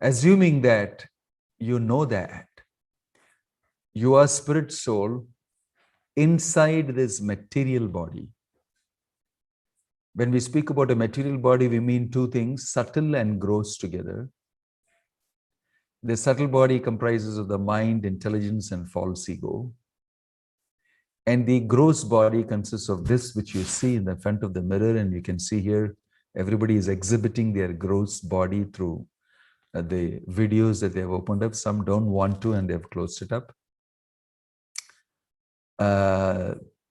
assuming that you know that you are spirit soul inside this material body. When we speak about a material body, we mean two things, subtle and gross together. The subtle body comprises of the mind, intelligence, and false ego. And the gross body consists of this, which you see in the front of the mirror, and you can see here, everybody is exhibiting their gross body through the videos that they have opened up. Some don't want to, and they've closed it up.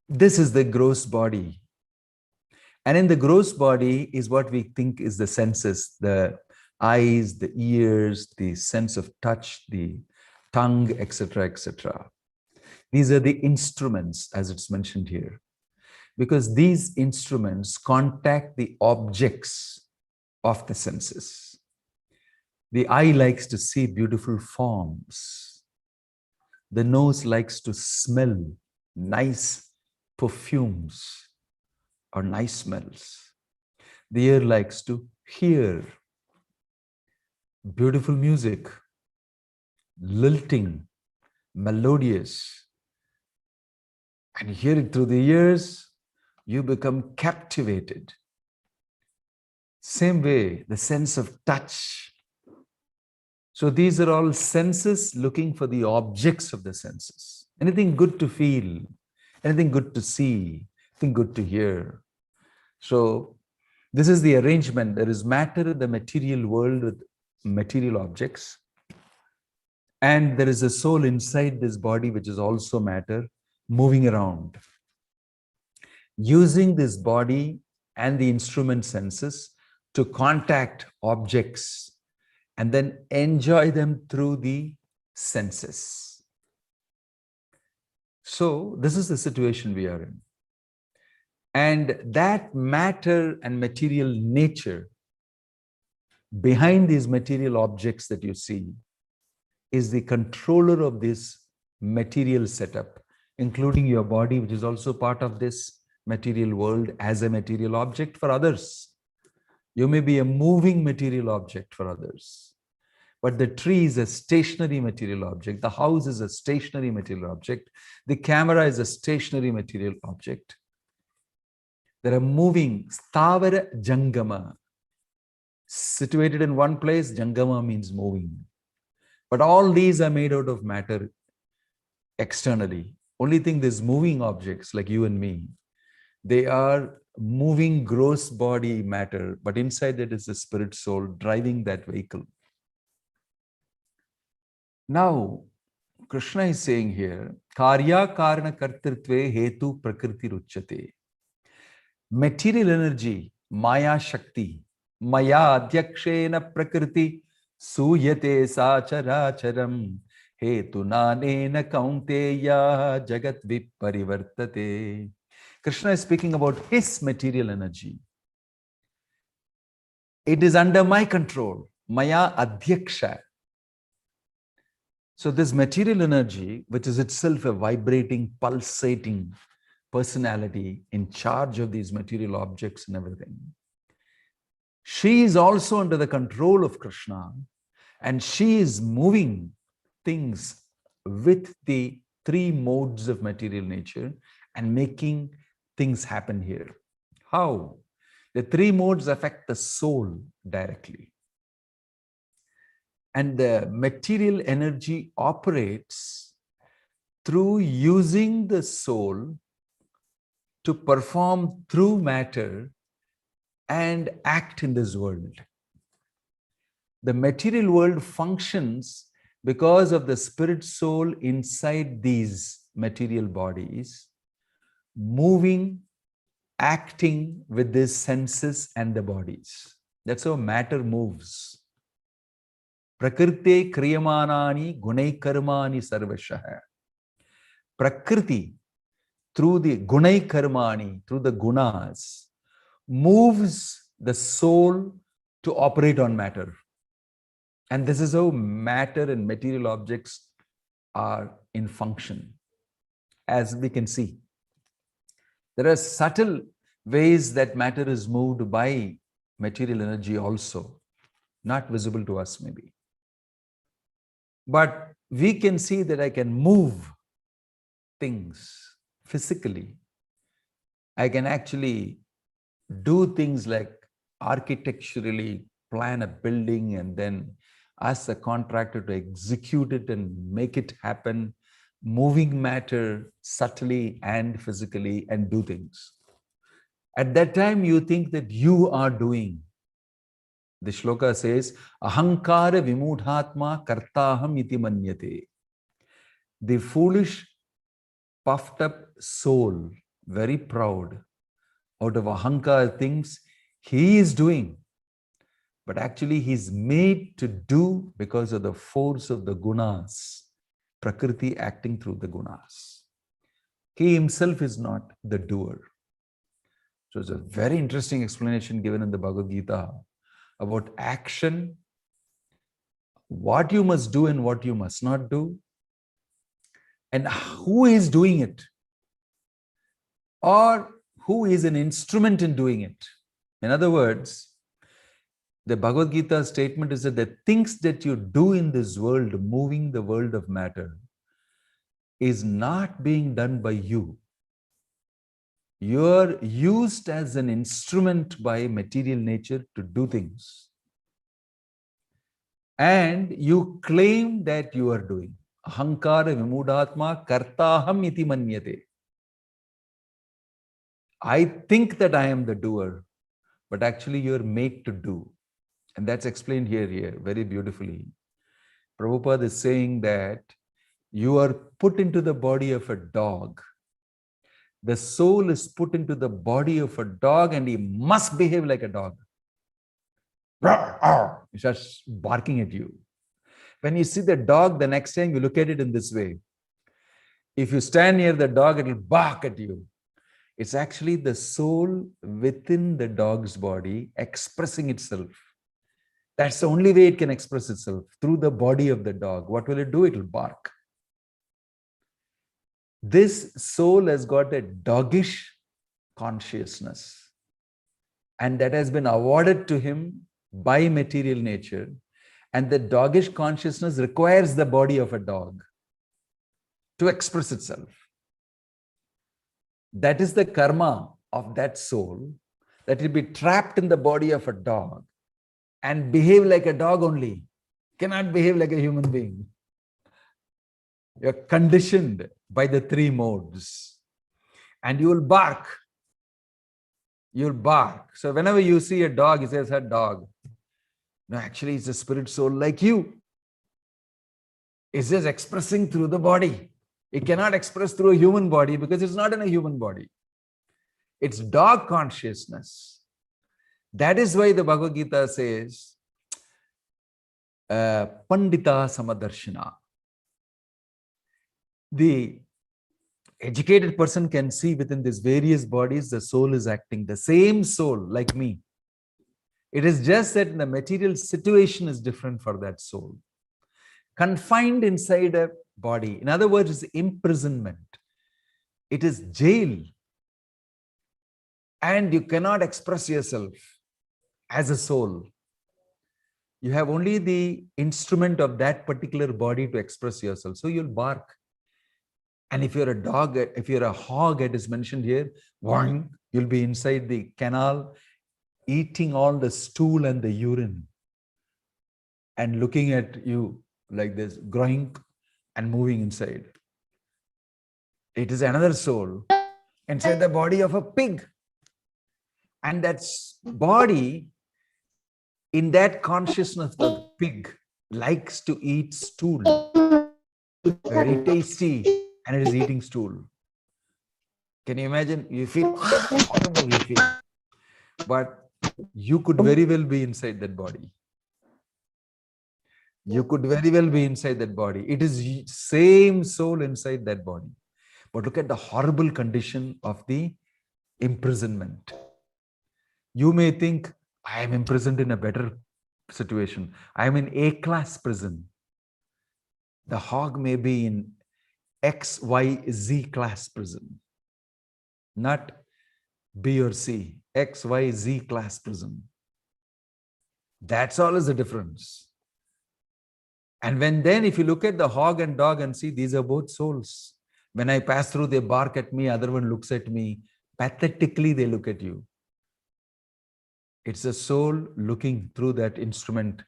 This is the gross body. And in the gross body is what we think is the senses, the eyes, the ears, the sense of touch, the tongue, etc., etc. These are the instruments, as it's mentioned here, because these instruments contact the objects of the senses. The eye likes to see beautiful forms. The nose likes to smell nice perfumes or nice smells. The ear likes to hear beautiful music, lilting, melodious. And you hear it through the ears, you become captivated. Same way, the sense of touch. So these are all senses looking for the objects of the senses. Anything good to feel, anything good to see, anything good to hear. So this is the arrangement. There is matter in the material world with material objects. And there is a soul inside this body, which is also matter, moving around, using this body and the instrument senses to contact objects and then enjoy them through the senses. So this is the situation we are in. And that matter and material nature behind these material objects that you see is the controller of this material setup, including your body, which is also part of this material world as a material object for others. You may be a moving material object for others, but the tree is a stationary material object. The house is a stationary material object. The camera is a stationary material object. There are moving, stavara jangama. Situated in one place, jangama means moving. But all these are made out of matter externally. Only thing, these moving objects like you and me, they are moving gross body matter, but inside that is the spirit soul driving that vehicle. Now, Krishna is saying here, karya karana kartritve hetu prakriti ruchyate. Material energy, maya shakti, maya adhyakshena prakriti suyate sacharacharam hetu nanena kaunteya jagat viparivartate. Krishna is speaking about his material energy. It is under my control, maya adhyaksha. So this material energy, which is itself a vibrating, pulsating personality in charge of these material objects and everything, she is also under the control of Krishna, and she is moving things with the three modes of material nature and making things happen here. How? The three modes affect the soul directly. And the material energy operates through using the soul to perform through matter and act in this world. The material world functions because of the spirit soul inside these material bodies, moving, acting with these senses and the bodies. That's how matter moves. Prakrite kriyamanani gunai karmani sarvashah. Prakriti, through the gunai karmani, through the gunas, moves the soul to operate on matter. And this is how matter and material objects are in function, as we can see. There are subtle ways that matter is moved by material energy also, not visible to us maybe. But we can see that I can move things physically. I can actually do things like architecturally plan a building and then ask the contractor to execute it and make it happen, moving matter subtly and physically, and do things. At that time, you think that you are doing. The shloka says, Ahankara vimudhatma kartaham iti manyate. The foolish, puffed up soul, very proud, out of ahankara thinks he is doing. But actually, he's made to do because of the force of the gunas, Prakriti acting through the gunas. He himself is not the doer. So it's a very interesting explanation given in the Bhagavad Gita about action, what you must do and what you must not do, and who is doing it, or who is an instrument in doing it. In other words, the Bhagavad Gita statement is that the things that you do in this world, moving the world of matter, is not being done by you. You're used as an instrument by material nature to do things. And you claim that you are doing. Ahankara vimudatma kartaham iti manyate. I think that I am the doer, but actually you're made to do. And that's explained here very beautifully. Prabhupada is saying that you are put into the body of a dog. The soul is put into the body of a dog and he must behave like a dog. He starts barking at you. When you see the dog, the next time you look at it in this way. If you stand near the dog, it will bark at you. It's actually the soul within the dog's body expressing itself. That's the only way it can express itself, through the body of the dog. What will it do? It will bark. This soul has got a doggish consciousness, and that has been awarded to him by material nature. And the doggish consciousness requires the body of a dog to express itself. That is the karma of that soul, that will be trapped in the body of a dog and behave like a dog only, cannot behave like a human being. You're conditioned by the three modes, and you will bark. You'll bark. So whenever you see a dog, it says, a dog. No, actually, it's a spirit soul like you. It's just expressing through the body. It cannot express through a human body because it's not in a human body. It's dog consciousness. That is why the Bhagavad Gita says, Pandita Samadarshana. The educated person can see within these various bodies, the soul is acting, the same soul like me. It is just that the material situation is different for that soul. Confined inside a body. In other words, it's imprisonment. It is jail. And you cannot express yourself as a soul. You have only the instrument of that particular body to express yourself. So you'll bark. And if you're a dog, if you're a hog, it is mentioned here, you'll be inside the canal, eating all the stool and the urine and looking at you like this, growing and moving inside. It is another soul inside the body of a pig. And that body, in that consciousness, the pig likes to eat stool. Very tasty. And it is eating stool. Can you imagine? You feel horrible, you feel. But you could very well be inside that body. You could very well be inside that body. It is same soul inside that body. But look at the horrible condition of the imprisonment. You may think, I am imprisoned in a better situation. I am in A-class prison. The hog may be in XYZ class prison. Not B or C. XYZ class prison. That's all is the difference. And then if you look at the hog and dog and see, these are both souls. When I pass through, they bark at me, other one looks at me. Pathetically, they look at you. It's a soul looking through that instrument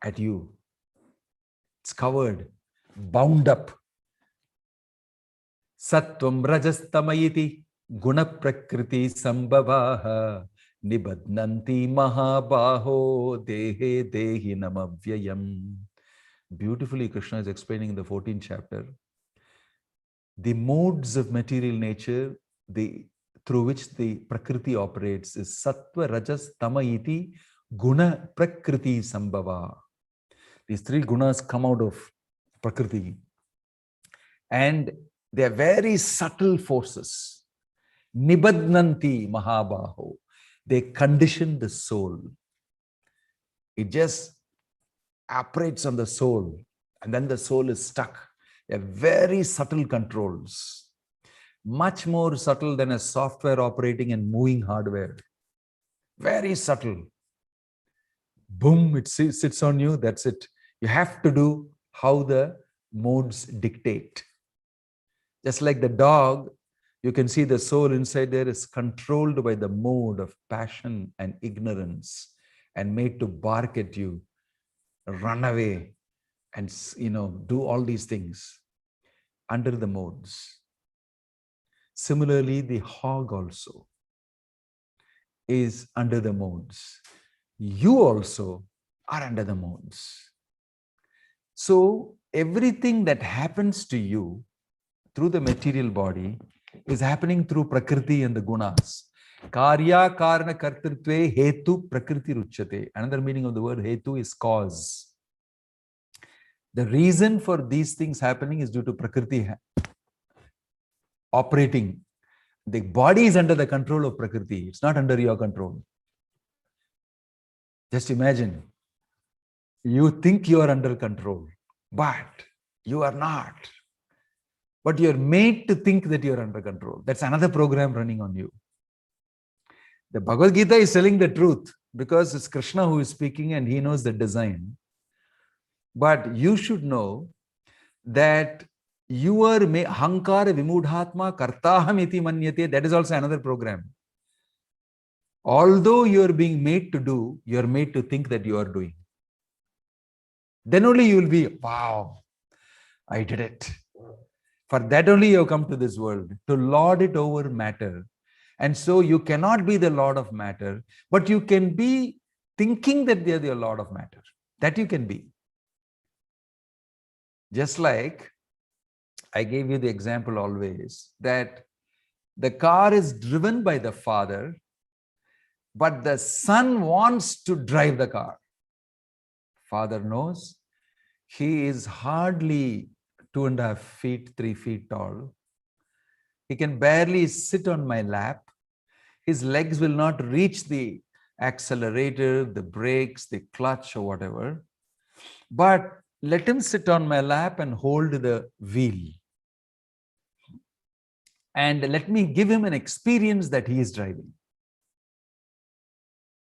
at you. It's covered, bound up. Sattvam rajastamayiti guna prakriti sambhavaha nibadnanti mahabaho dehe dehi namavyayam. Beautifully, Krishna is explaining in the 14th chapter the modes of material nature through which the prakriti operates is sattva, rajas, tama iti guna prakriti sambhava. These three gunas come out of prakriti, and they are very subtle forces. Nibadnanti mahabaho. They condition the soul. It just operates on the soul, and then the soul is stuck. They are very subtle controls, much more subtle than a software operating and moving hardware. Very subtle. Boom, it sits on you, that's it. You have to do how the modes dictate. Just like the dog, you can see the soul inside there is controlled by the mode of passion and ignorance and made to bark at you, run away, and do all these things under the modes. Similarly, the hog also is under the modes. You also are under the modes. So everything that happens to you through the material body is happening through Prakriti and the Gunas. Karya karna kartritve hetu prakriti ruchyate. Another meaning of the word hetu is cause. The reason for these things happening is due to Prakriti operating. The body is under the control of Prakriti. It's not under your control. Just imagine, you think you are under control, but you are not. But you're made to think that you're under control. That's another program running on you. The Bhagavad Gita is telling the truth because it's Krishna who is speaking and he knows the design. But you should know that you are hankara vimudhatma kartaham iti manyate. That is also another program. Although you are being made to do, you are made to think that you are doing. Then only you will be, wow, I did it. For that only you have come to this world, to lord it over matter. And so you cannot be the lord of matter, but you can be thinking that they are the lord of matter. That you can be. Just like I gave you the example always, that the car is driven by the father, but the son wants to drive the car. Father knows he is hardly 2.5 feet, 3 feet tall. He can barely sit on my lap. His legs will not reach the accelerator, the brakes, the clutch or whatever. But let him sit on my lap and hold the wheel. And let me give him an experience that he is driving.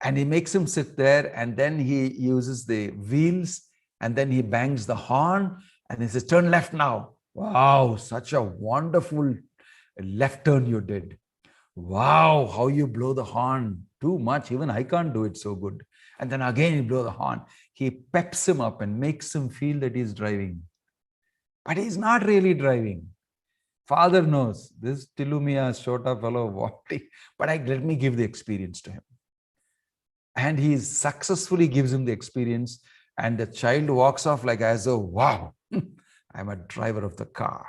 And he makes him sit there, and then he uses the wheels, and then he bangs the horn and he says, turn left now. Wow, such a wonderful left turn you did. Wow, how you blow the horn. Too much. Even I can't do it so good. And then again you blow the horn. He peps him up and makes him feel that he's driving. But he's not really driving. Father knows this Tilumia Shota fellow, but let me give the experience to him. And he successfully gives him the experience, and the child walks off like as though, wow, I'm a driver of the car.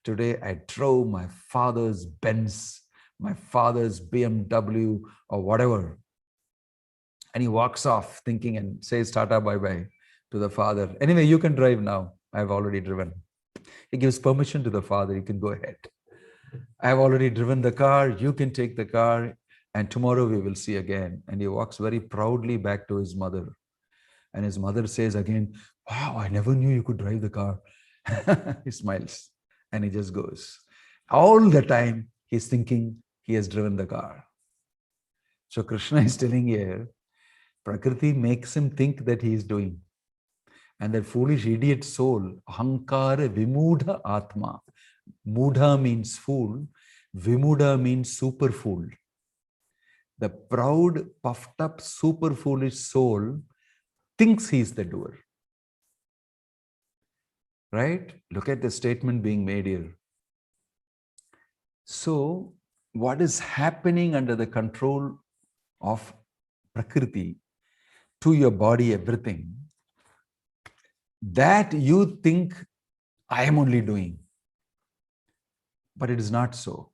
Today I drove my father's Benz, my father's BMW or whatever. And he walks off thinking and says Tata bye-bye to the father. Anyway, you can drive now. I've already driven. He gives permission to the father. You can go ahead. I've already driven the car. You can take the car. And tomorrow we will see again. And he walks very proudly back to his mother. And his mother says again, wow, I never knew you could drive the car. He smiles and he just goes. All the time he's thinking he has driven the car. So Krishna is telling here, Prakriti makes him think that he is doing. And that foolish idiot soul, ahankara vimudha atma. Mudha means fool. Vimuda means super fool. The proud, puffed up, super foolish soul thinks he's the doer. Right? Look at the statement being made here. So, what is happening under the control of Prakriti to your body, everything, that you think I am only doing. But it is not so.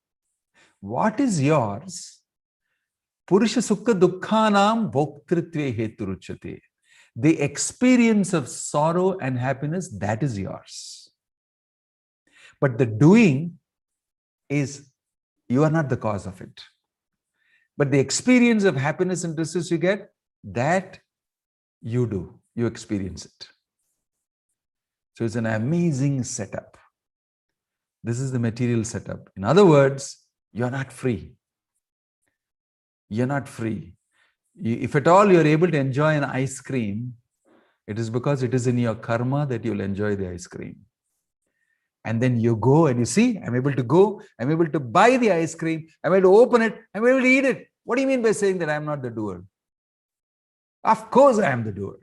What is yours? Purusha Sukha Dukkhanam Bhoktritve Heturuchate. The experience of sorrow and happiness, that is yours. But the doing is, you are not the cause of it. But the experience of happiness and distress you get, that you do, you experience it. So it's an amazing setup. This is the material setup. In other words, you're not free. You're not free. If at all you're able to enjoy an ice cream, it is because it is in your karma that you'll enjoy the ice cream. And then you go and you see, I'm able to go, I'm able to buy the ice cream, I'm able to open it, I'm able to eat it. What do you mean by saying that I'm not the doer? Of course I am the doer.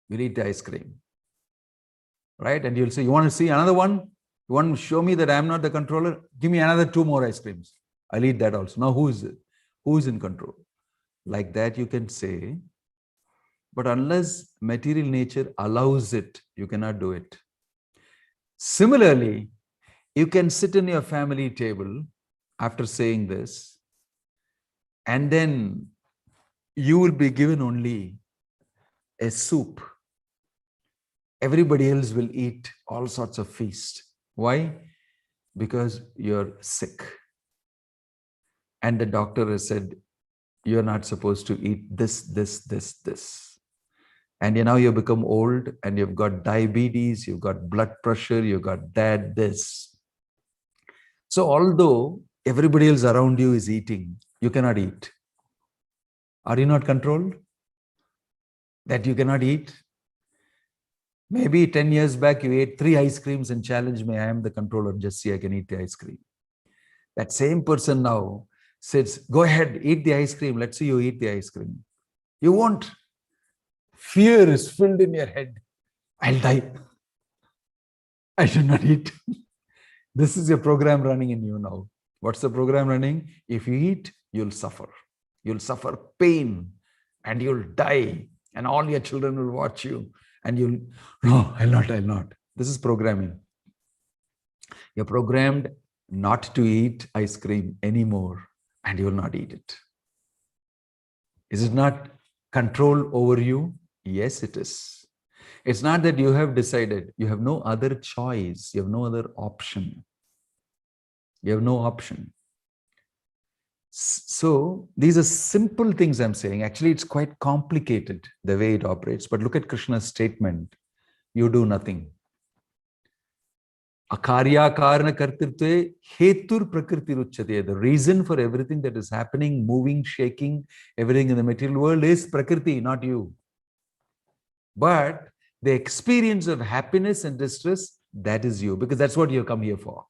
You'll eat the ice cream. Right? And you'll say, you want to see another one? You want to show me that I'm not the controller? Give me another 2 more ice creams. I'll eat that also. Now who is it? Who is in control? Like that you can say, but unless material nature allows it, you cannot do it. Similarly, you can sit in your family table after saying this, and then you will be given only a soup. Everybody else will eat all sorts of feast. Why? Because you're sick. And the doctor has said, you're not supposed to eat this, this, this, this. And now you become old and you've got diabetes, you've got blood pressure, you've got that, this. So although everybody else around you is eating, you cannot eat. Are you not controlled? That you cannot eat? Maybe 10 years back, you ate 3 ice creams and challenged me, I am the controller, just see I can eat the ice cream. That same person now says, go ahead, eat the ice cream. Let's see you eat the ice cream. You won't. Fear is filled in your head. I'll die. I should not eat. This is your program running in you now. What's the program running? If you eat, you'll suffer. You'll suffer pain and you'll die. And all your children will watch you. And you'll, no, I'll not. This is programming. You're programmed not to eat ice cream anymore. And you will not eat it. Is it not control over you? Yes, it is. It's not that you have decided. You have no other choice. You have no other option. You have no option. So these are simple things I'm saying. Actually, it's quite complicated the way it operates. But look at Krishna's statement. You do nothing. Akarya karana kartirtve hetur prakriti ruchyate. The reason for everything that is happening, moving, shaking, everything in the material world is prakriti, not you. But the experience of happiness and distress, that is you, because that's what you have come here for.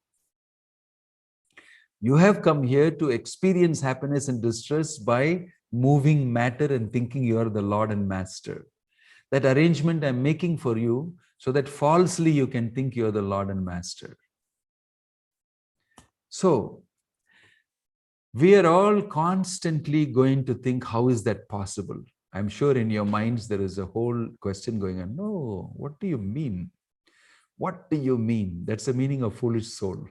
You have come here to experience happiness and distress by moving matter and thinking you are the Lord and Master. That arrangement I'm making for you, so that falsely you can think you're the Lord and Master. So, we are all constantly going to think, how is that possible? I'm sure in your minds there is a whole question going on. No, what do you mean? What do you mean? That's the meaning of foolish soul.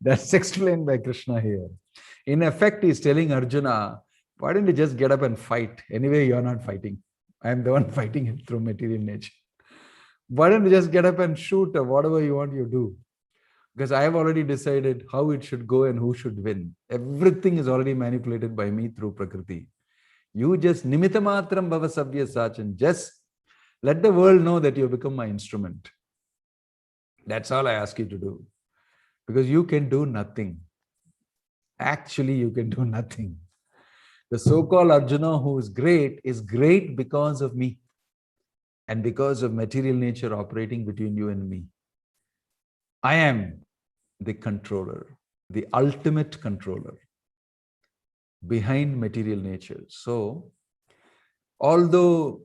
That's explained by Krishna here. In effect, he's telling Arjuna, why don't you just get up and fight? Anyway, you're not fighting. I'm the one fighting it through material nature. Why don't you just get up and shoot or whatever you want you do? Because I have already decided how it should go and who should win. Everything is already manipulated by me through Prakriti. You just nimitta matram bhava sabya sachan. Just let the world know that you have become my instrument. That's all I ask you to do. Because you can do nothing. Actually, you can do nothing. The so-called Arjuna who is great because of me and because of material nature operating between you and me. I am the controller, the ultimate controller behind material nature. So, although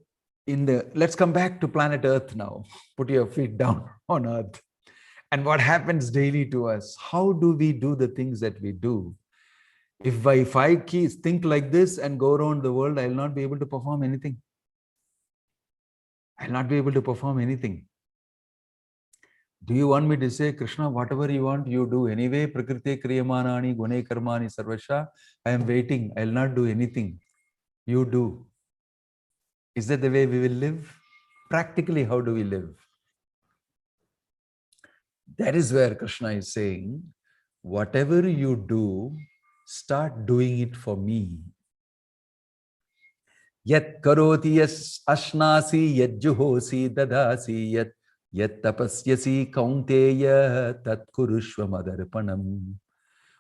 let's come back to planet Earth now. Put your feet down on Earth. And what happens daily to us? How do we do the things that we do? If I think like this and go around the world, I will not be able to perform anything. I will not be able to perform anything. Do you want me to say, Krishna, whatever you want, you do. Anyway, prakriti kriyamanani gune karmani sarvasha. I am waiting. I will not do anything. You do. Is that the way we will live? Practically, how do we live? That is where Krishna is saying, whatever you do, start doing it for me. Yat karoti yas ashnasi yat juhosi dadasi yat tapasyasi kaunteya tat kurushva madarpanam.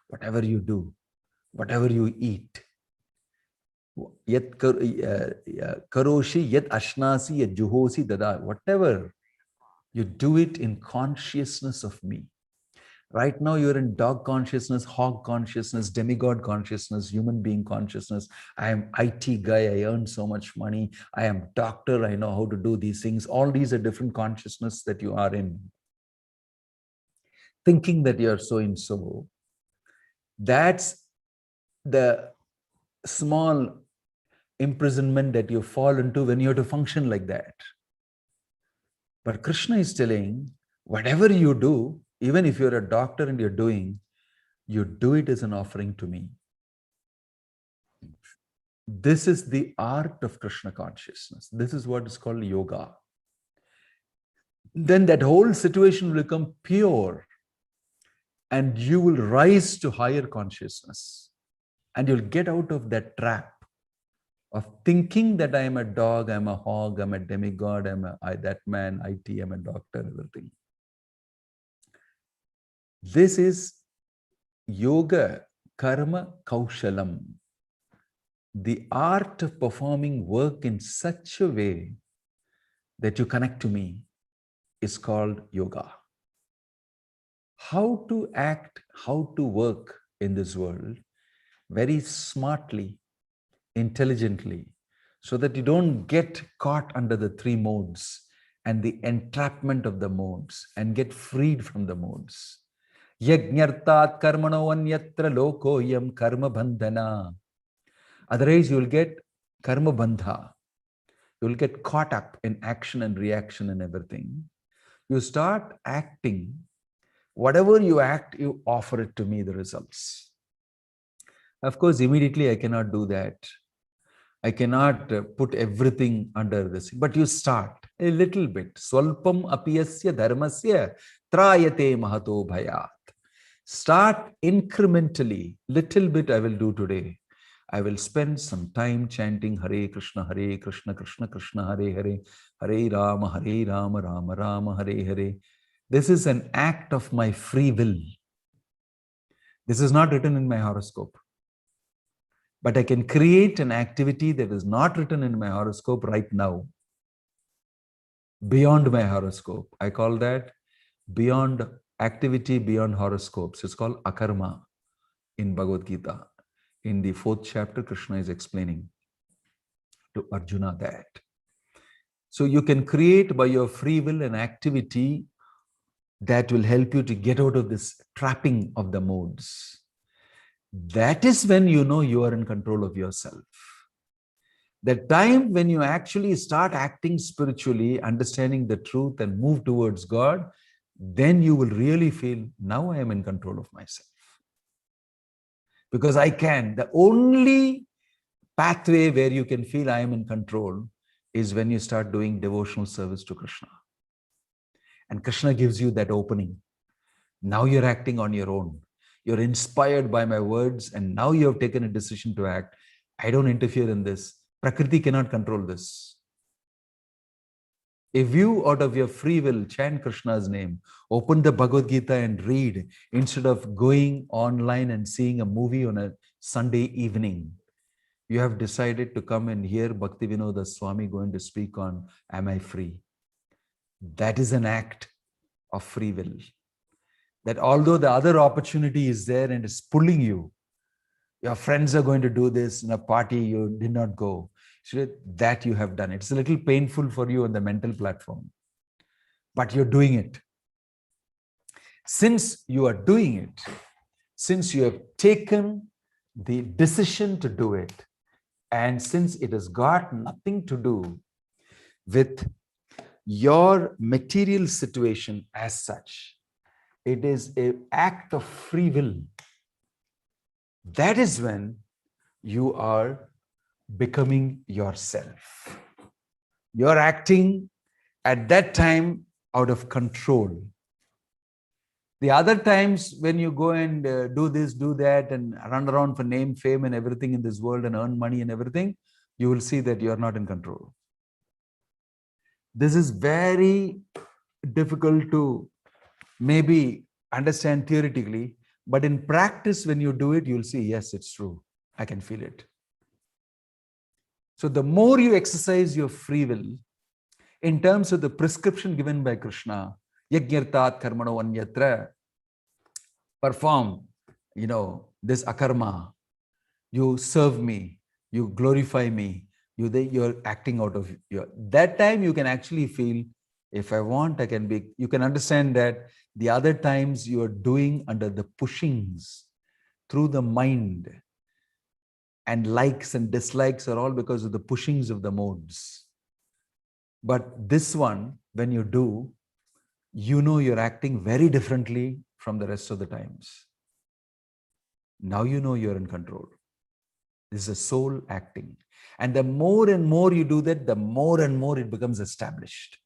Whatever you do, whatever you eat, yat karoshi yat ashnasi yat juhosi dada, whatever you do it in consciousness of me. Right now, you're in dog consciousness, hog consciousness, demigod consciousness, human being consciousness. I am IT guy. I earn so much money. I am doctor. I know how to do these things. All these are different consciousness that you are in. Thinking that you're so and so. That's the small imprisonment that you fall into when you have to function like that. But Krishna is telling, whatever you do, even if you're a doctor and you do it as an offering to me. This is the art of Krishna consciousness. This is what is called yoga. Then that whole situation will become pure and you will rise to higher consciousness and you'll get out of that trap of thinking that I am a dog, I'm a hog, I'm a demigod, that man, IT, I'm a doctor, everything. This is yoga, karma, kaushalam. The art of performing work in such a way that you connect to me is called yoga. How to act, how to work in this world very smartly, intelligently, so that you don't get caught under the three modes and the entrapment of the modes and get freed from the modes. Yajñartat karmano anyatra lokoyam karma bandhana. Otherwise, you will get karma bandha. You will get caught up in action and reaction and everything. You start acting. Whatever you act, you offer it to me, the results. Of course, immediately I cannot do that. I cannot put everything under this, but you start a little bit. Swalpam apiyasya dharmasya trayate mahato bhayat. Start incrementally. Little bit I will do today. I will spend some time chanting Hare Krishna, Krishna Krishna, Hare Hare, Hare Rama, Rama Rama, Hare Hare. This is an act of my free will. This is not written in my horoscope. But I can create an activity that is not written in my horoscope right now. Beyond my horoscope. I call that beyond activity, beyond horoscopes. It's called akarma in Bhagavad Gita. In the 4th chapter, Krishna is explaining to Arjuna that. So you can create by your free will an activity that will help you to get out of this trapping of the modes. That is when you know you are in control of yourself. The time when you actually start acting spiritually, understanding the truth and move towards God, then you will really feel, now I am in control of myself. Because I can. The only pathway where you can feel I am in control is when you start doing devotional service to Krishna. And Krishna gives you that opening. Now you're acting on your own. You're inspired by my words, and now you have taken a decision to act. I don't interfere in this. Prakriti cannot control this. If you, out of your free will, chant Krishna's name, open the Bhagavad Gita and read, instead of going online and seeing a movie on a Sunday evening, You have decided to come and hear Bhakti Vinoda Swami going to speak on Am I Free? That is an act of free will. That although the other opportunity is there and is pulling you, your friends are going to do this in a party, you did not go. So that you have done. It's a little painful for you on the mental platform, but you're doing it. Since you are doing it, since you have taken the decision to do it, and since it has got nothing to do with your material situation as such, it is an act of free will. That is when you are becoming yourself. You're acting at that time out of control. The other times when you go and do this, do that, and run around for name, fame, and everything in this world and earn money and everything, you will see that you're not in control. This is very difficult to maybe understand theoretically, but in practice, when you do it, you'll see, yes, it's true. I can feel it. So the more you exercise your free will, in terms of the prescription given by Krishna, Yajñartat karmano anyatra, perform, this akarma, you serve me, you glorify me, you're acting out of that time you can actually feel, if I want, I can be, you can understand that the other times you are doing under the pushings through the mind, and likes and dislikes are all because of the pushings of the modes. But this one, when you do, you're acting very differently from the rest of the times. Now you're in control. This is a soul acting. And the more and more you do that, the more and more it becomes established.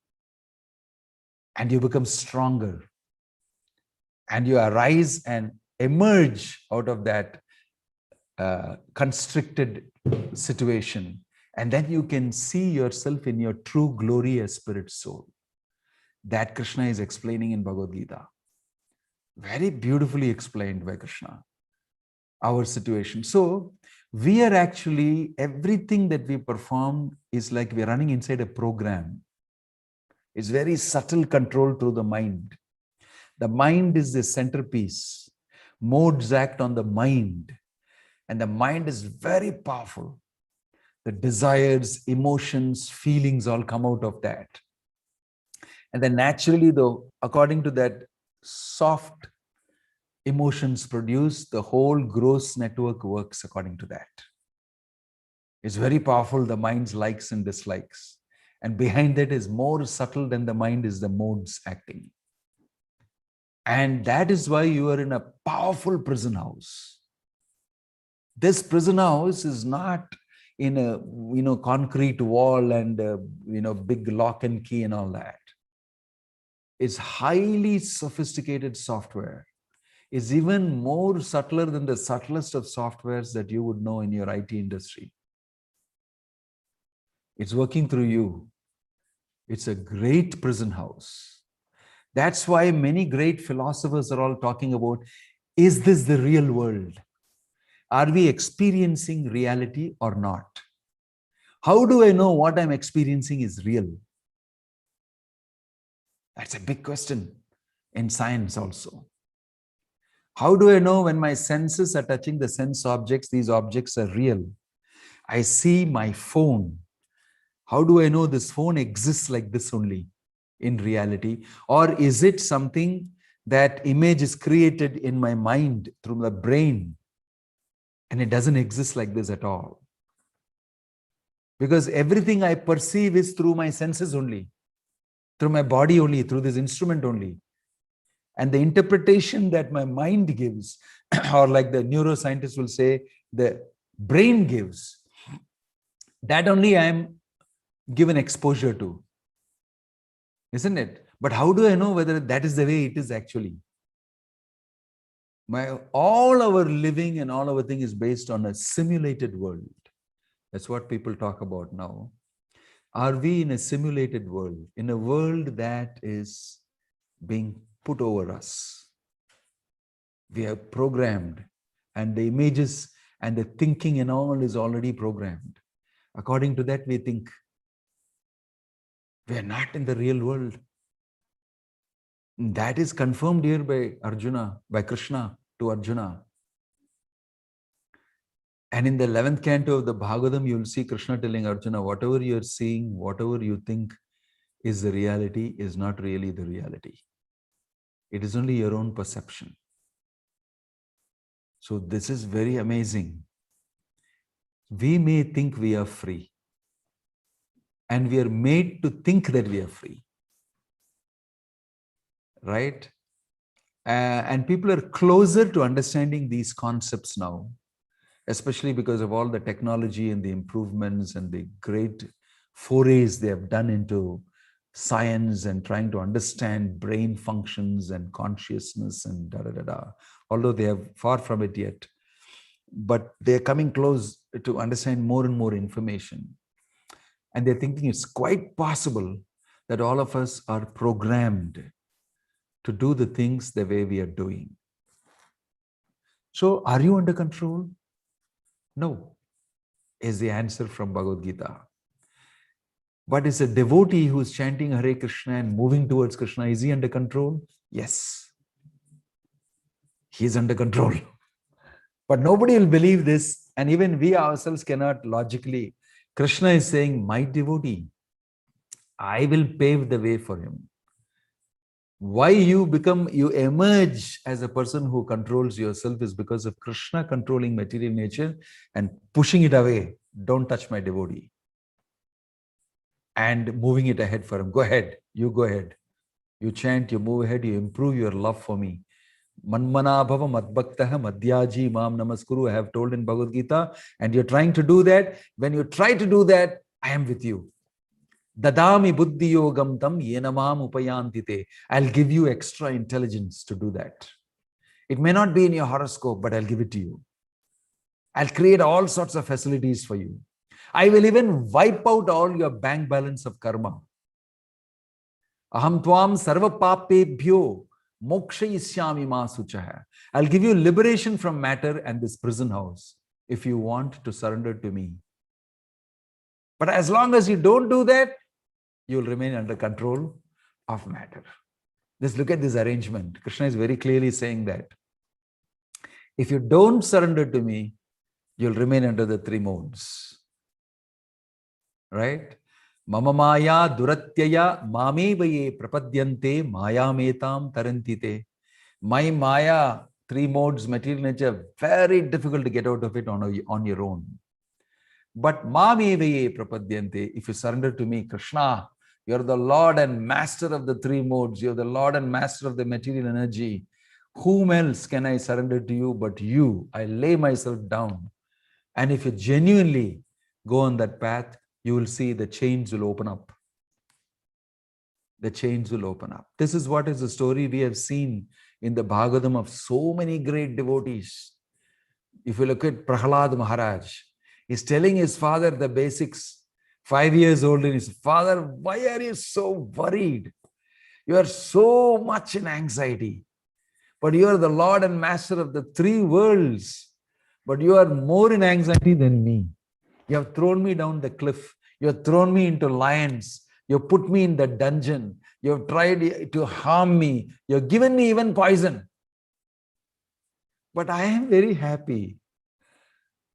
And you become stronger. And you arise and emerge out of that constricted situation. And then you can see yourself in your true glory as spirit soul. That Krishna is explaining in Bhagavad Gita. Very beautifully explained by Krishna. Our situation. So we are actually, everything that we perform is like we're running inside a program. It's very subtle control through the mind. The mind is the centerpiece. Modes act on the mind. And the mind is very powerful. The desires, emotions, feelings all come out of that. And then naturally, though, according to that soft emotions produce, the whole gross network works according to that. It's very powerful, the mind's likes and dislikes. And behind that is more subtle than the mind is the modes acting. And that is why you are in a powerful prison house. This prison house is not in a concrete wall and big lock and key and all that. It's highly sophisticated software. Is even more subtler than the subtlest of softwares that you would know in your IT industry. It's working through you. It's a great prison house. That's why many great philosophers are all talking about, is this the real world? Are we experiencing reality or not? How do I know what I'm experiencing is real? That's a big question in science also. How do I know when my senses are touching the sense objects, these objects are real? I see my phone. How do I know this phone exists like this only in reality? Or is it something that image is created in my mind through the brain and it doesn't exist like this at all? Because everything I perceive is through my senses only, through my body only, through this instrument only. And the interpretation that my mind gives, or like the neuroscientists will say, the brain gives, that only I am given exposure to. Isn't it? But how do I know whether that is the way it is actually? All our living and all our thing is based on a simulated world. That's what people talk about now. Are we in a simulated world? In a world that is being put over us. We are programmed, and the images And the thinking and all is already programmed. According to that, we think we are not in the real world. That is confirmed here by Arjuna, by Krishna to Arjuna. And in the 11th canto of the Bhagavatam, you will see Krishna telling Arjuna, whatever you are seeing, whatever you think is the reality, is not really the reality. It is only your own perception. So this is very amazing. We may think we are free, and we are made to think that we are free. Right? And people are closer to understanding these concepts now, especially because of all the technology and the improvements and the great forays they have done into science and trying to understand brain functions and consciousness and da-da-da-da. Although they are far from it yet. But they're coming close to understand more and more information. And they're thinking it's quite possible that all of us are programmed to do the things the way we are doing. So, are you under control? No, is the answer from Bhagavad Gita. But is a devotee who is chanting Hare Krishna and moving towards Krishna, is he under control? Yes. He is under control. But nobody will believe this, and even we ourselves cannot logically. Krishna is saying, my devotee, I will pave the way for him. Why you emerge as a person who controls yourself is because of Krishna controlling material nature and pushing it away. Don't touch my devotee. And moving it ahead for him. Go ahead. You go ahead. You chant, you move ahead, you improve your love for me. Manmana bhava madbhaktaha madhyaji mam namaskuru, I have told in Bhagavad Gita, and you're trying to do that. When you try to do that, I am with you. Dadami buddhi yogam tam yenamam upayantite. I'll give you extra intelligence to do that. It may not be in your horoscope, but I'll give it to you. I'll create all sorts of facilities for you. I will even wipe out all your bank balance of karma. Aham tvam sarva papebhyo mokshayishyami ma suchaha. I'll give you liberation from matter and this prison house if you want to surrender to me. But as long as you don't do that, you will remain under control of matter. Just look at this arrangement. Krishna is very clearly saying that if you don't surrender to me, you'll remain under the three modes. Right? Mama maya duratyaya mamevaye prapadyante mayametam tarantite. My maya, three modes, material nature, very difficult to get out of it on your own. But mamevaye prapadyante, if you surrender to me, Krishna, you're the Lord and Master of the three modes. You're the Lord and Master of the material energy. Whom else can I surrender to you but you? I lay myself down. And if you genuinely go on that path, you will see the chains will open up. The chains will open up. This is what is the story we have seen in the Bhagavatam of so many great devotees. If you look at Prahlad Maharaj, he's telling his father the basics. 5 years old, and he says, Father, why are you so worried? You are so much in anxiety. But you are the Lord and Master of the three worlds. But you are more in anxiety than me. You have thrown me down the cliff. You have thrown me into lions. You have put me in the dungeon. You have tried to harm me. You have given me even poison. But I am very happy.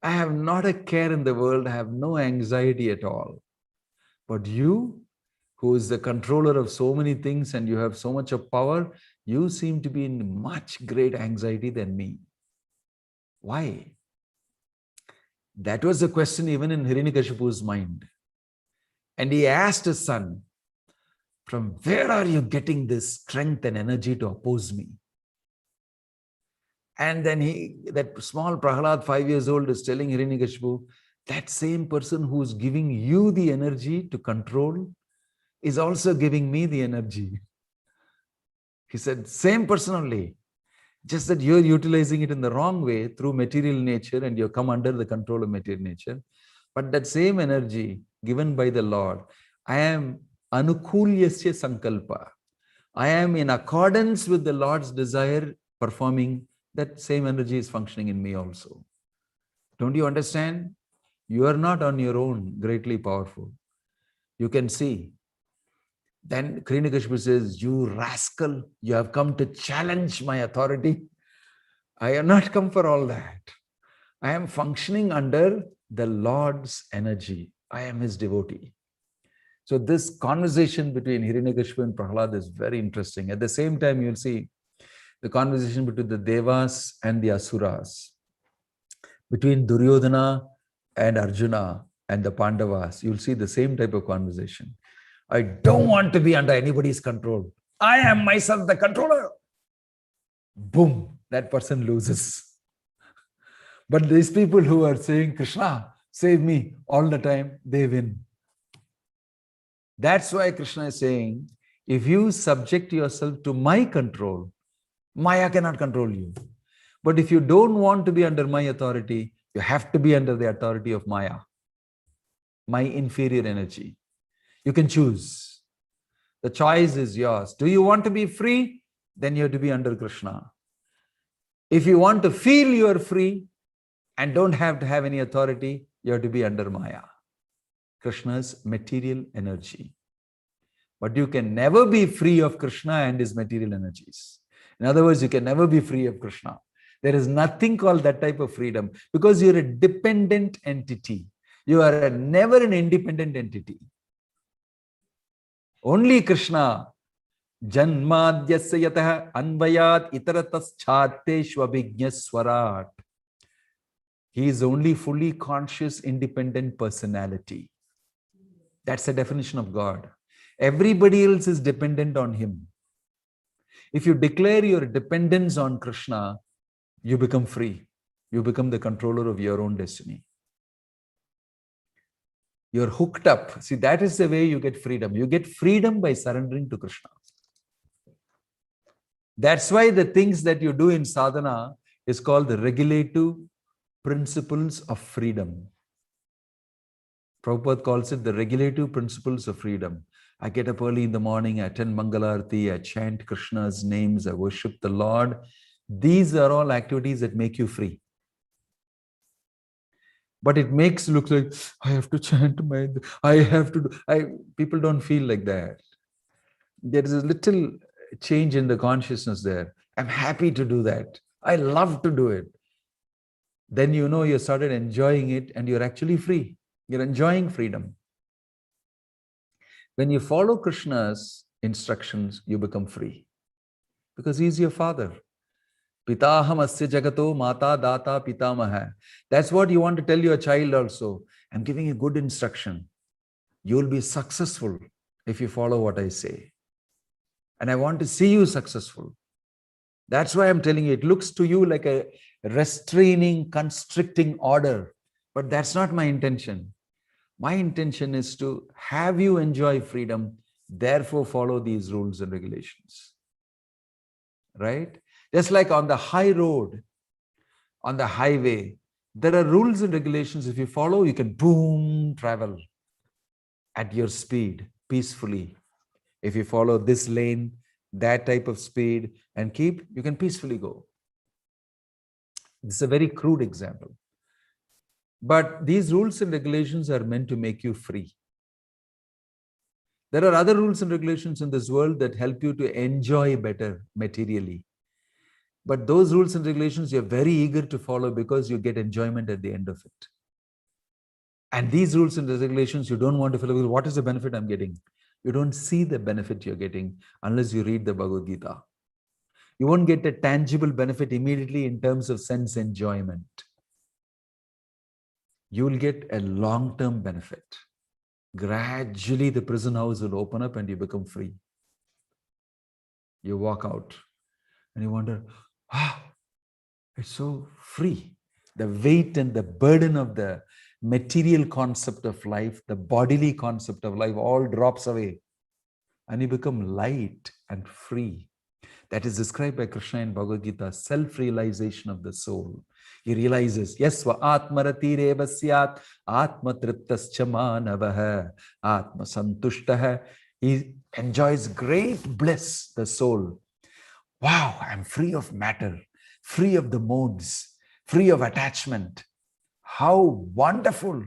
I have not a care in the world. I have no anxiety at all. But you, who is the controller of so many things and you have so much of power, you seem to be in much great anxiety than me. Why? That was the question even in Hiranyakashipu's mind. And he asked his son, from where are you getting this strength and energy to oppose me? And then that small Prahlad, 5 years old, is telling Hiranyakashipu, that same person who is giving you the energy to control is also giving me the energy. He said, same person only, just that you're utilizing it in the wrong way through material nature and you come under the control of material nature. But that same energy given by the Lord, I am anukulyasya sankalpa. I am in accordance with the Lord's desire performing, that same energy is functioning in me also. Don't you understand? You are not on your own greatly powerful. You can see. Then Hiranyakashipu says, you rascal, you have come to challenge my authority. I have not come for all that. I am functioning under the Lord's energy. I am his devotee. So this conversation between Hiranyakashipu and Prahlad is very interesting. At the same time, you'll see the conversation between the Devas and the Asuras, between Duryodhana and Arjuna and the Pandavas. You'll see the same type of conversation. I don't want to be under anybody's control. I am myself the controller. Boom, that person loses. But these people who are saying, Krishna, save me all the time, they win. That's why Krishna is saying, if you subject yourself to my control, Maya cannot control you. But if you don't want to be under my authority, you have to be under the authority of Maya, my inferior energy. You can choose. The choice is yours. Do you want to be free? Then you have to be under Krishna. If you want to feel you are free and don't have to have any authority, you have to be under Maya, Krishna's material energy. But you can never be free of Krishna and his material energies. In other words, you can never be free of Krishna. There is nothing called that type of freedom because you're a dependent entity. You are never an independent entity. Only Krishna, Janmadyasya yatah anvayat itarataschatteshwabhijñaswarat. He is only fully conscious, independent personality. That's the definition of God. Everybody else is dependent on him. If you declare your dependence on Krishna, you become free. You become the controller of your own destiny. You're hooked up. See, that is the way you get freedom. You get freedom by surrendering to Krishna. That's why the things that you do in sadhana is called the regulative principles of freedom. Prabhupada calls it the regulative principles of freedom. I get up early in the morning, I attend Mangalarti, I chant Krishna's names, I worship the Lord. These are all activities that make you free. But it makes look like, I have to chant people don't feel like that. There is a little change in the consciousness there. I'm happy to do that. I love to do it. Then you know you started enjoying it and you're actually free. You're enjoying freedom. When you follow Krishna's instructions, you become free. Because he's your father. Pitaham asya jagato mata data pitamaha. That's what you want to tell your child also. I'm giving you good instruction. You will be successful if you follow what I say. And I want to see you successful. That's why I'm telling you, it looks to you like a restraining, constricting order. But that's not my intention. My intention is to have you enjoy freedom, therefore follow these rules and regulations. Right? Just like on the high road, on the highway, there are rules and regulations. If you follow, you can boom, travel at your speed, peacefully. If you follow this lane, that type of speed and keep, you can peacefully go. This is a very crude example. But these rules and regulations are meant to make you free. There are other rules and regulations in this world that help you to enjoy better materially. But those rules and regulations you're very eager to follow because you get enjoyment at the end of it. And these rules and regulations you don't want to follow. What is the benefit I'm getting? You don't see the benefit you're getting unless you read the Bhagavad Gita. You won't get a tangible benefit immediately in terms of sense enjoyment. You will get a long-term benefit. Gradually, the prison house will open up and you become free. You walk out and you wonder, it's so free. The weight and the burden of the material concept of life, the bodily concept of life, all drops away. And you become light and free. That is described by Krishna in Bhagavad Gita, self-realization of the soul. He realizes, yes, va atmarati revasyat atma triptascha manavaha atma santushtaha. He enjoys great bliss, the soul. Wow, I'm free of matter, free of the modes, free of attachment. How wonderful.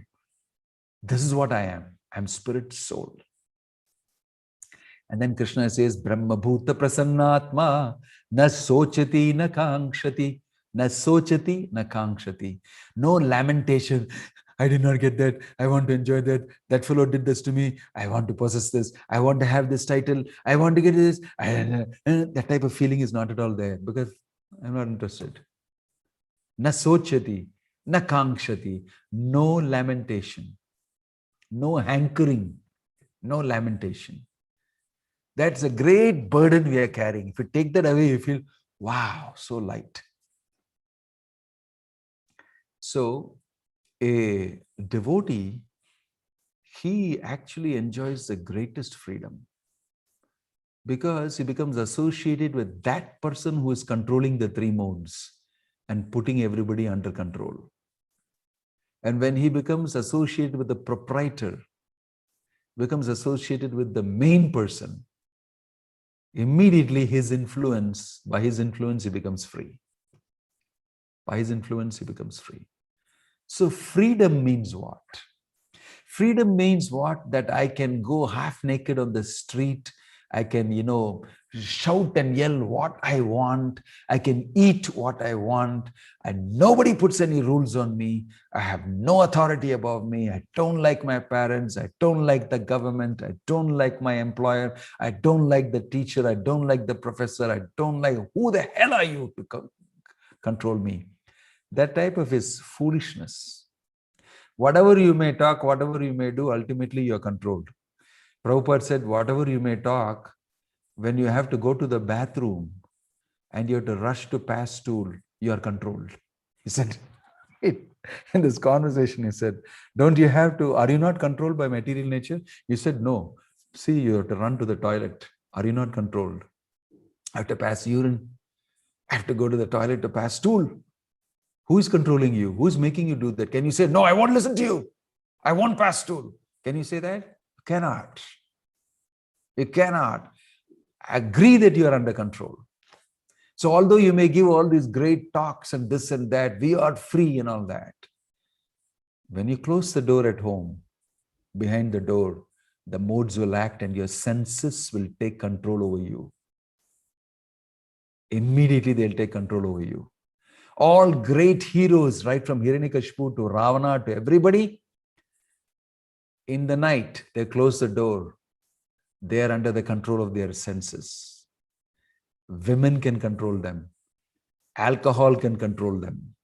This is what I am. I'm spirit soul. And then Krishna says, Brahma Bhuta Prasannatma na sochati na kankshati. Na sochati na kankshati. No lamentation. I did not get that. I want to enjoy that. That fellow did this to me. I want to possess this. I want to have this title. I want to get this. That type of feeling is not at all there because I'm not interested. Na sochati, na kankshati. No lamentation. No hankering. No lamentation. That's a great burden we are carrying. If you take that away, you feel, wow, so light. So, a devotee, he actually enjoys the greatest freedom because he becomes associated with that person who is controlling the three modes and putting everybody under control. And when he becomes associated with the proprietor, becomes associated with the main person, immediately by his influence, he becomes free. By his influence, he becomes free. So freedom means what? Freedom means what? That I can go half naked on the street. I can, shout and yell what I want. I can eat what I want. And nobody puts any rules on me. I have no authority above me. I don't like my parents. I don't like the government. I don't like my employer. I don't like the teacher. I don't like the professor. I don't like, who the hell are you to control me? That type of is foolishness. Whatever you may talk, whatever you may do, ultimately you are controlled. Prabhupada said, whatever you may talk, when you have to go to the bathroom and you have to rush to pass stool, you are controlled. He said, in this conversation, he said, are you not controlled by material nature? You said, no. See, you have to run to the toilet. Are you not controlled? I have to pass urine. I have to go to the toilet to pass stool. Who is controlling you? Who is making you do that? Can you say, no, I won't listen to you. I won't pass stool. Can you say that? You cannot. You cannot agree that you are under control. So although you may give all these great talks and this and that, we are free and all that. When you close the door at home, behind the door, the modes will act and your senses will take control over you. Immediately they'll take control over you. All great heroes, right from Hiranyakashipu to Ravana to everybody, in the night, they close the door. They are under the control of their senses. Women can control them. Alcohol can control them.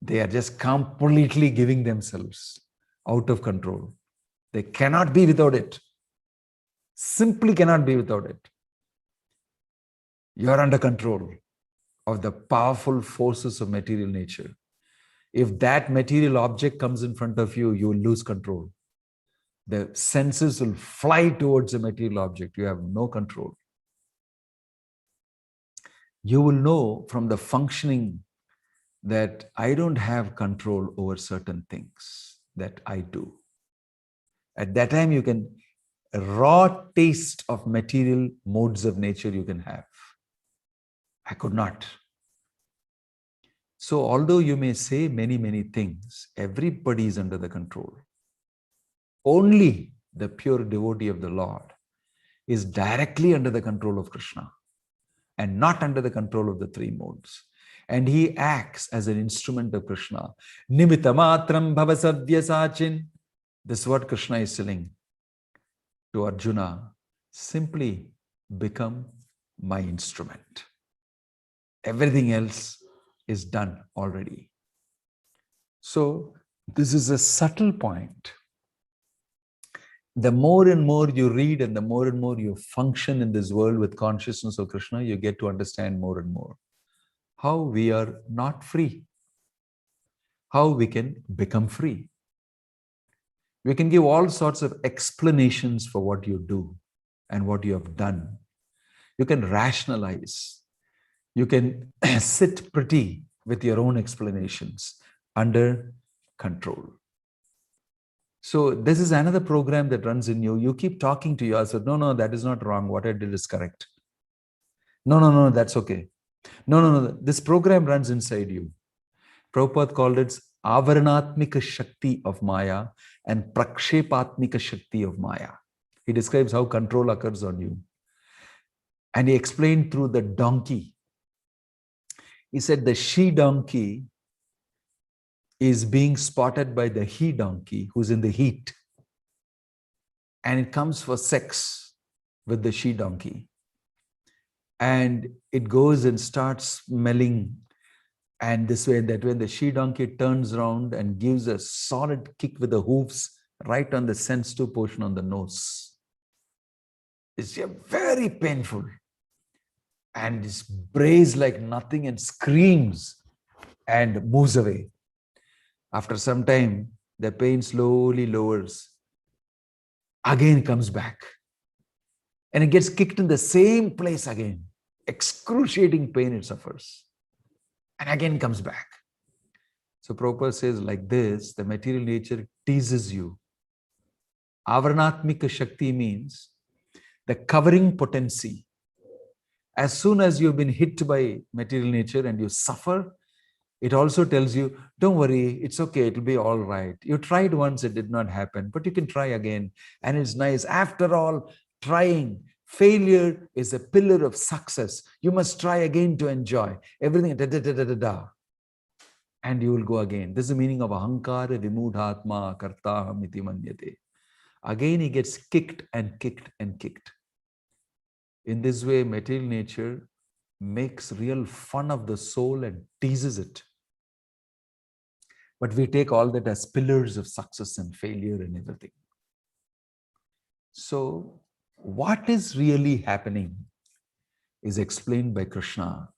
They are just completely giving themselves out of control. They cannot be without it. Simply cannot be without it. You are under control of the powerful forces of material nature. If that material object comes in front of you, you will lose control. The senses will fly towards the material object. You have no control. You will know from the functioning that I don't have control over certain things that I do. At that time, you can, a raw taste of material modes of nature you can have. I could not. So although you may say many, many things, everybody is under the control. Only the pure devotee of the Lord is directly under the control of Krishna and not under the control of the three modes. And he acts as an instrument of Krishna. Nimitta matram bhavasavya sachin. This is what Krishna is telling to Arjuna. Simply become my instrument. Everything else is done already. So this is a subtle point. The more and more you read and the more and more you function in this world with consciousness of Krishna, you get to understand more and more how we are not free, how we can become free. We can give all sorts of explanations for what you do and what you have done. You can rationalize. You can sit pretty with your own explanations under control. So this is another program that runs in you. You keep talking to yourself. No, that is not wrong. What I did is correct. No, that's okay. No. This program runs inside you. Prabhupada called it Avaranatmika Shakti of Maya and Prakshepatmika Shakti of Maya. He describes how control occurs on you. And he explained through the donkey. He said the she donkey is being spotted by the he donkey who's in the heat. And it comes for sex with the she donkey. And it goes and starts smelling. And this way and that way, the she donkey turns around and gives a solid kick with the hooves right on the sensitive portion on the nose. It's very painful. And it brays like nothing and screams and moves away. After some time, the pain slowly lowers. Again comes back. And it gets kicked in the same place again. Excruciating pain it suffers. And again comes back. So Prabhupada says like this, the material nature teases you. Avaranatmika Shakti means the covering potency. As soon as you've been hit by material nature and you suffer, it also tells you, don't worry, it's okay, it'll be all right. You tried once, it did not happen, but you can try again. And it's nice. After all, trying, failure is a pillar of success. You must try again to enjoy everything. And you will go again. This is the meaning of ahankara vimudhatma kartaham iti manyate. Again, he gets kicked and kicked and kicked. In this way, material nature makes real fun of the soul and teases it. But we take all that as pillars of success and failure and everything. So, what is really happening is explained by Krishna.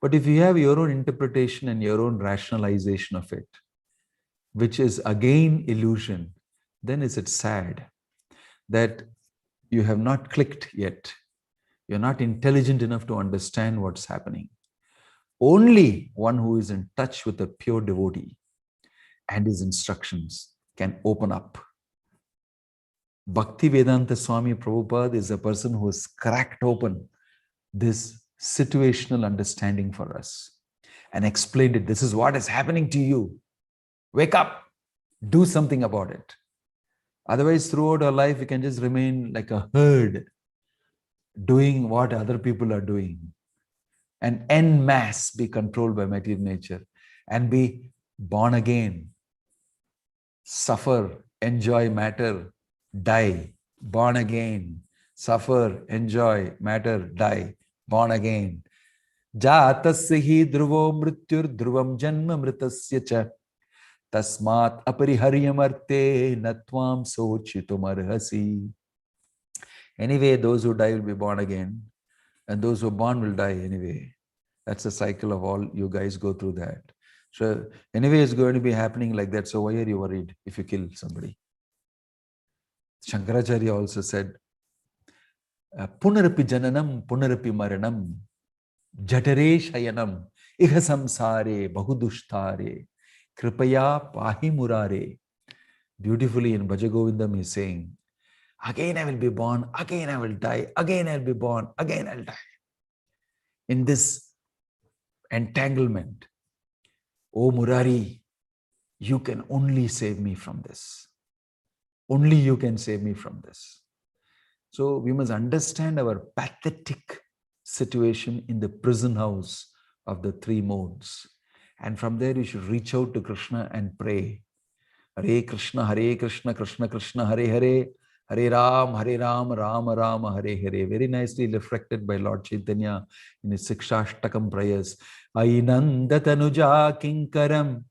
But if you have your own interpretation and your own rationalization of it, which is again illusion, then is it sad that you have not clicked yet. You're not intelligent enough to understand what's happening. Only one who is in touch with a pure devotee and his instructions can open up. Bhakti Vedanta Swami Prabhupada is a person who has cracked open this situational understanding for us and explained it. This is what is happening to you. Wake up, do something about it. Otherwise, throughout our life, we can just remain like a herd, doing what other people are doing, and en masse be controlled by material nature and be born again, suffer, enjoy matter, die, born again, suffer, enjoy matter, die, born again. Jatasya hi dhruvo mrityur dhruvam janma mritasya cha tasmat apariharyamarte natvam sochitum arhasi. Anyway, those who die will be born again, and those who are born will die anyway. That's the cycle of all you guys go through that. So anyway, it's going to be happening like that. So why are you worried if you kill somebody? Shankaracharya also said, Punarapi jananam, punarapi maranam, jatare shayanam, iha samsare, bahudushtare, kripaya pahi murare. Beautifully in Bhajagovindam he is saying, again I will be born, again I will die, again I will be born, again I will die. In this entanglement, oh Murari, you can only save me from this. Only you can save me from this. So we must understand our pathetic situation in the prison house of the three modes. And from there you should reach out to Krishna and pray. Hare Krishna, Krishna Krishna, Hare Hare, Hare Ram, Ram Ram, Hare Hare. Very nicely reflected by Lord Chaitanya in his Sikshashtakam prayers. Ainanda tanuja kinkaram,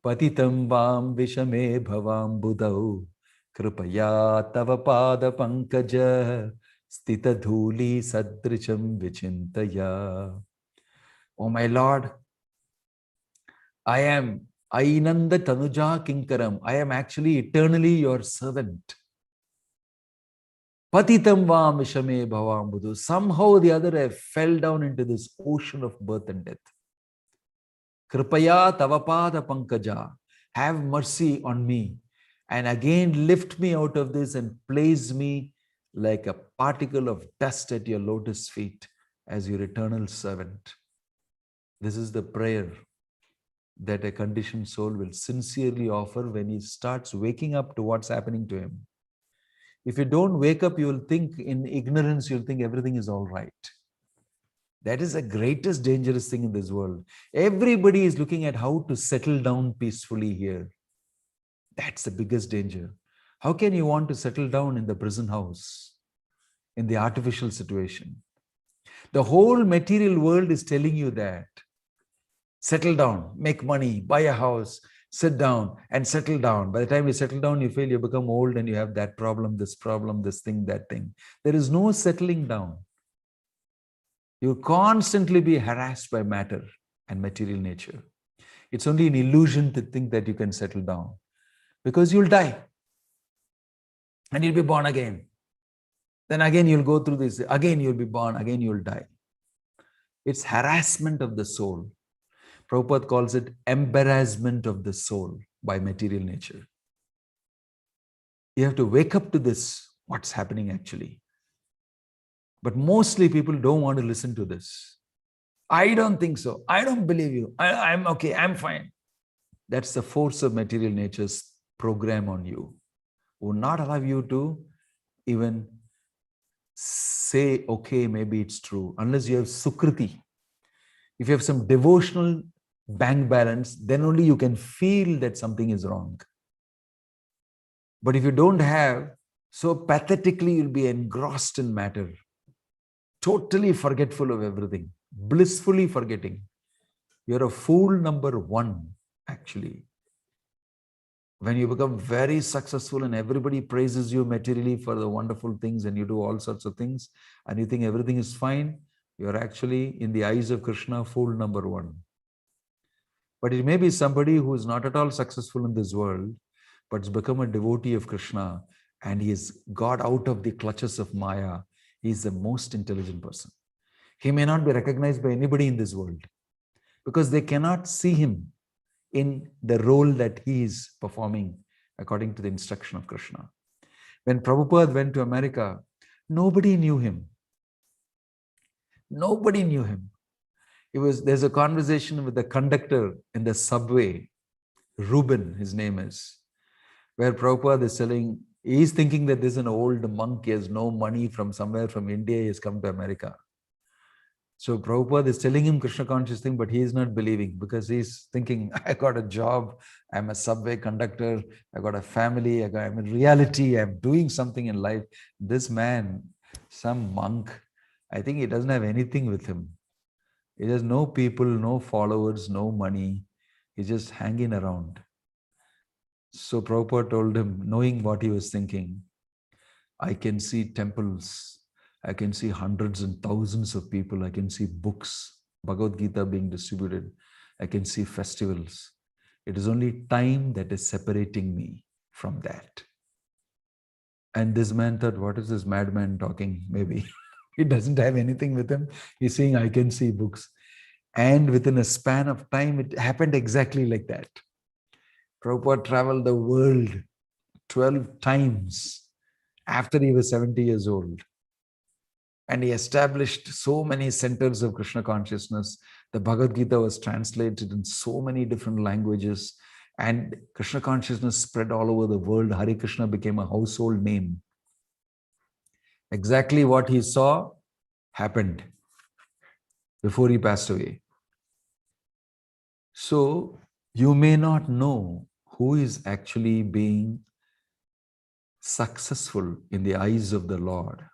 patitam vam vishame bhavam budau, kripaya tava pada pankaja, stita dhuli sadricham vichintaya. Oh my Lord, I am Ainanda tanuja kinkaram. I am actually eternally your servant. Patitam vam vishame bhavam buddhu. Somehow or the other I fell down into this ocean of birth and death. Kripaya tavapada pankaja. Have mercy on me and again lift me out of this and place me like a particle of dust at your lotus feet as your eternal servant. This is the prayer that a conditioned soul will sincerely offer when he starts waking up to what's happening to him. If you don't wake up, you will think in ignorance, you'll think everything is all right. That is the greatest dangerous thing in this world. Everybody is looking at how to settle down peacefully here. That's the biggest danger. How can you want to settle down in the prison house, in the artificial situation? The whole material world is telling you that. Settle down, make money, buy a house, sit down and settle down. By the time you settle down, you feel you become old and you have that problem, this thing, that thing. There is no settling down. You'll constantly be harassed by matter and material nature. It's only an illusion to think that you can settle down, because you'll die and you'll be born again. Then again, you'll go through this. Again, you'll be born. Again, you'll die. It's harassment of the soul. Prabhupada calls it embarrassment of the soul by material nature. You have to wake up to this, what's happening actually. But mostly people don't want to listen to this. I don't think so. I don't believe you. I'm okay. I'm fine. That's the force of material nature's program on you. Will not allow you to even say, okay, maybe it's true, unless you have sukriti. If you have some devotional bank balance, then only you can feel that something is wrong. But if you don't have, so pathetically you'll be engrossed in matter, totally forgetful of everything, blissfully forgetting. You're a fool number one, actually. When you become very successful and everybody praises you materially for the wonderful things and you do all sorts of things and you think everything is fine, you're actually, in the eyes of Krishna, fool number one. But it may be somebody who is not at all successful in this world, but has become a devotee of Krishna and he has got out of the clutches of Maya. He is the most intelligent person. He may not be recognized by anybody in this world because they cannot see him in the role that he is performing according to the instruction of Krishna. When Prabhupada went to America, nobody knew him. Nobody knew him. There's a conversation with the conductor in the subway, Reuben, his name is, where Prabhupada is telling, he's thinking that this is an old monk, he has no money from somewhere from India, he has come to America. So Prabhupada is telling him Krishna conscious thing, but he is not believing because he's thinking, I got a job, I'm a subway conductor, I got a family, I'm in reality, I'm doing something in life. This man, some monk, I think he doesn't have anything with him. He has no people, no followers, no money. He's just hanging around. So Prabhupada told him, knowing what he was thinking, I can see temples, I can see hundreds and thousands of people, I can see books, Bhagavad Gita being distributed, I can see festivals. It is only time that is separating me from that. And this man thought, what is this madman talking? Maybe he doesn't have anything with him. He's saying, I can see books. And within a span of time, it happened exactly like that. Prabhupada traveled the world 12 times after he was 70 years old. And he established so many centers of Krishna consciousness. The Bhagavad Gita was translated in so many different languages. And Krishna consciousness spread all over the world. Hare Krishna became a household name. Exactly what he saw happened before he passed away. So you may not know who is actually being successful in the eyes of the Lord.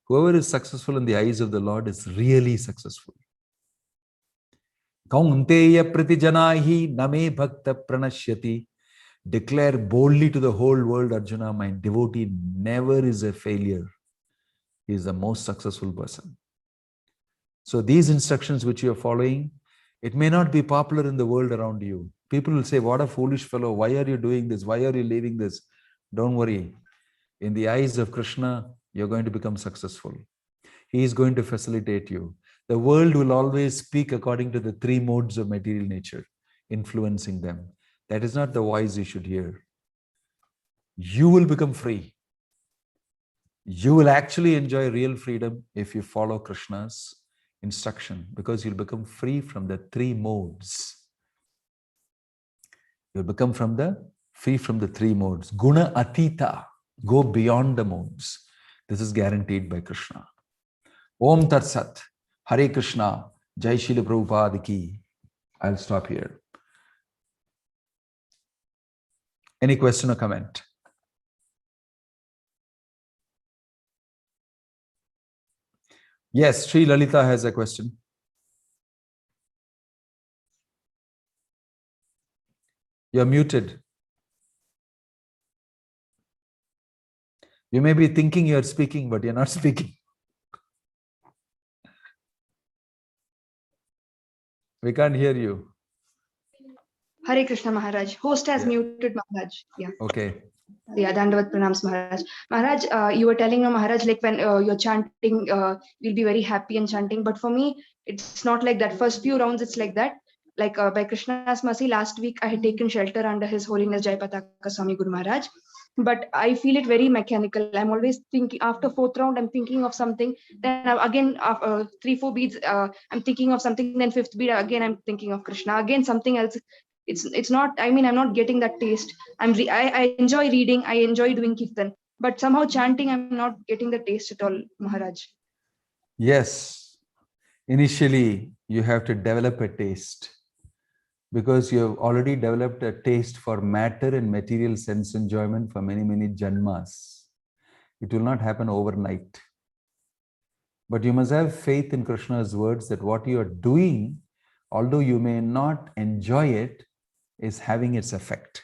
Whoever is successful in the eyes of the Lord is really successful. Kaunteya pratijanahi name bhakta pranashyati. Declare boldly to the whole world, Arjuna, my devotee never is a failure. He is the most successful person. So these instructions which you are following, it may not be popular in the world around you. People will say, what a foolish fellow. Why are you doing this? Why are you leaving this? Don't worry. In the eyes of Krishna, you're going to become successful. He is going to facilitate you. The world will always speak according to the three modes of material nature, influencing them. That is not the voice you should hear. You will become free. You will actually enjoy real freedom if you follow Krishna's instruction, because you'll become free from the three modes. You'll become free from the three modes. Guna atita. Go beyond the modes. This is guaranteed by Krishna. Om Tat Sat. Hare Krishna. Jai Srila Prabhupada ki. I'll stop here. Any question or comment? Yes, Sri Lalita has a question. You're muted. You may be thinking you're speaking, but you're not speaking. We can't hear you. Hare Krishna Maharaj. Host has muted Maharaj. Yeah. Okay. Yeah, Dandavat Pranams Maharaj. Maharaj, you were telling Maharaj, like when you're chanting, you'll be very happy and chanting. But for me, it's not like that. First few rounds, it's like that. Like by Krishna's mercy, last week I had taken shelter under His Holiness Jayapataka Swami Guru Maharaj. But I feel it very mechanical. I'm always thinking, after fourth round, I'm thinking of something. Then again, 3-4 beats, I'm thinking of something. Then fifth beat, again, I'm thinking of Krishna. Again, something else. It's not, I mean, I'm not getting that taste. I enjoy reading, I enjoy doing kirtan, but somehow chanting, I'm not getting the taste at all, Maharaj. Yes. Initially, you have to develop a taste because you have already developed a taste for matter and material sense enjoyment for many, many janmas. It will not happen overnight. But you must have faith in Krishna's words that what you are doing, although you may not enjoy it, is having its effect.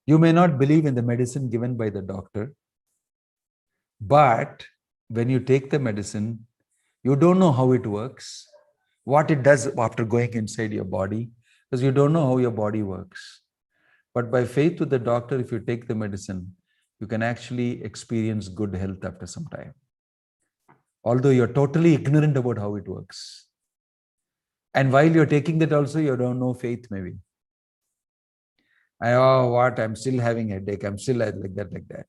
You may not believe in the medicine given by the doctor, but when you take the medicine, you don't know how it works, what it does after going inside your body, because you don't know how your body works. But by faith with the doctor, if you take the medicine, you can actually experience good health after some time. Although you're totally ignorant about how it works. And while you're taking that also, you don't know faith maybe. I'm still having a headache. I'm still like that.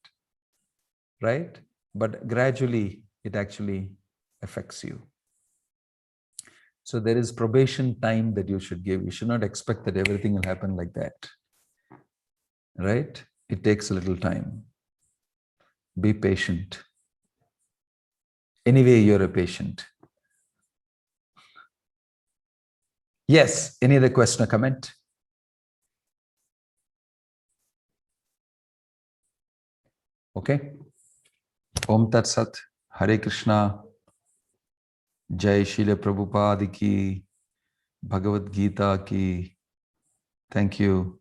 Right? But gradually, it actually affects you. So there is probation time that you should give. You should not expect that everything will happen like that. Right? It takes a little time. Be patient. Anyway, you're a patient. Yes, any other question or comment? Okay. Om Tat Sat. Hare Krishna. Jai Srila Prabhupada ki. Bhagavad Gita ki. Thank you.